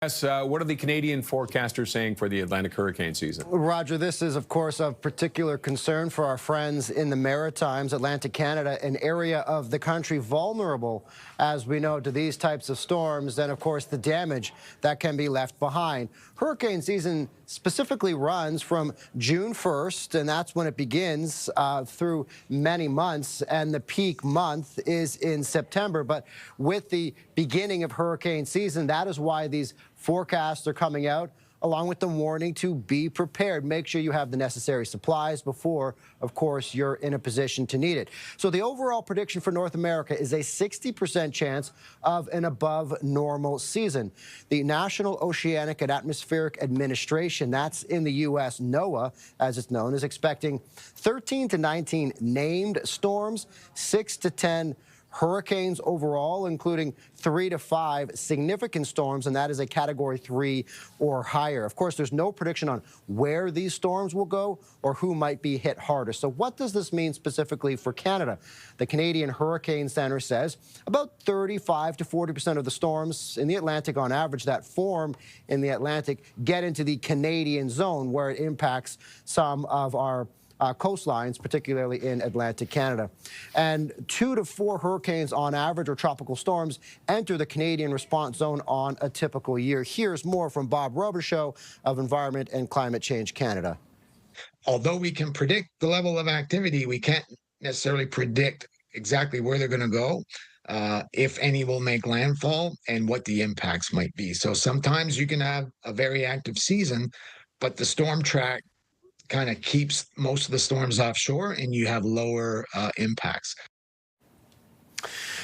Yes, what are the Canadian forecasters saying for the Atlantic hurricane season? Roger, this is, of course, of particular concern for our friends in the Maritimes, Atlantic Canada, an area of the country vulnerable, as we know, to these types of storms and, of course, the damage that can be left behind. Hurricane season specifically runs from June 1st, and that's when it begins through many months, and the peak month is in September. But with the beginning of hurricane season, that is why these forecasts are coming out, along with the warning to be prepared. Make sure you have the necessary supplies before, of course, you're in a position to need it. So the overall prediction for North America is a 60% chance of an above normal season. The National Oceanic and Atmospheric Administration, that's in the U.S., NOAA, as it's known, is expecting 13 to 19 named storms, 6 to 10 hurricanes overall, including 3 to 5 significant storms, and that is a Category 3 or higher. Of course, there's no prediction on where these storms will go or who might be hit harder. So what does this mean specifically for Canada? The Canadian Hurricane Center says about 35 to 40% of the storms in the Atlantic on average that form in the Atlantic get into the Canadian zone, where it impacts some of our coastlines, particularly in Atlantic Canada. And 2 to 4 hurricanes on average, or tropical storms, enter the Canadian response zone on a typical year. Here's more from Bob Robichaud of Environment and Climate Change Canada. Although we can predict the level of activity, we can't necessarily predict exactly where they're going to go, if any will make landfall, and what the impacts might be. So sometimes you can have a very active season, but the storm track kind of keeps most of the storms offshore, and you have lower impacts.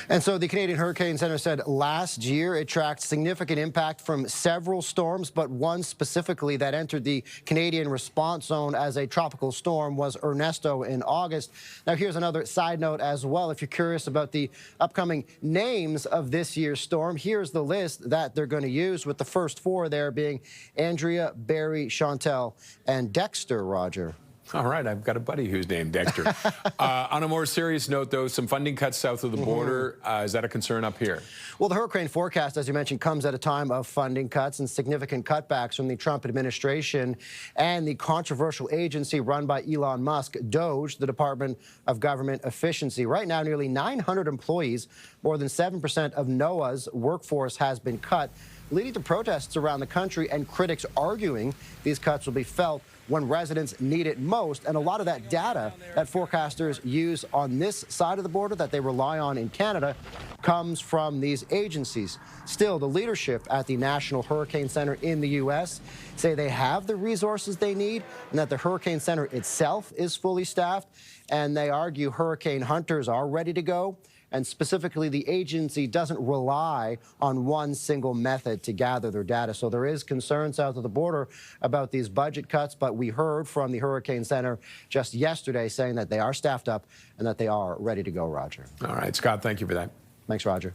And so the Canadian Hurricane Center said last year it tracked significant impact from several storms, but one specifically that entered the Canadian response zone as a tropical storm was Ernesto in August. Now, here's another side note as well. If you're curious about the upcoming names of this year's storm, here's the list that they're going to use, with the first 4 there being Andrea, Barry, Chantel, and Dexter, Roger. All right, I've got a buddy who's named Dexter. On a more serious note, though, some funding cuts south of the border. Is that a concern up here? Well, the hurricane forecast, as you mentioned, comes at a time of funding cuts and significant cutbacks from the Trump administration and the controversial agency run by Elon Musk, DOGE, the Department of Government Efficiency. Right now, nearly 900 employees, more than 7% of NOAA's workforce, has been cut, leading to protests around the country and critics arguing these cuts will be felt when residents need it most. And a lot of that data that forecasters use on this side of the border, that they rely on in Canada, comes from these agencies. Still, the leadership at the National Hurricane Center in the U.S. say they have the resources they need, and that the Hurricane Center itself is fully staffed. And they argue hurricane hunters are ready to go. And specifically, the agency doesn't rely on one single method to gather their data. So there is concern south of the border about these budget cuts, but we heard from the Hurricane Center just yesterday saying that they are staffed up and that they are ready to go, Roger. All right, Scott, thank you for that. Thanks, Roger.